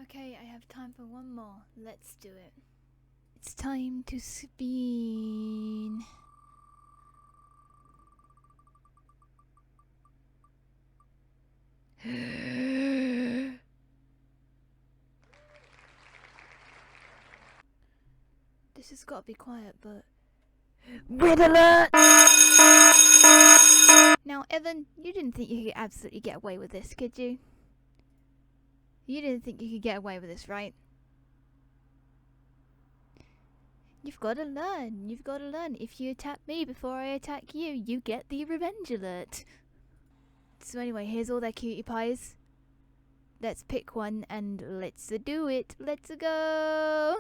Okay, I have time for one more. Let's do it. It's time to spin. This has got to be quiet, but... Red alert! Now, Evan, you didn't think you could absolutely get away with this, could you? You didn't think you could get away with this, right? You've got to learn. You've got to learn. If you attack me before I attack you, you get the revenge alert. So anyway, here's all their cutie pies. Let's pick one and let's do it. Let's go!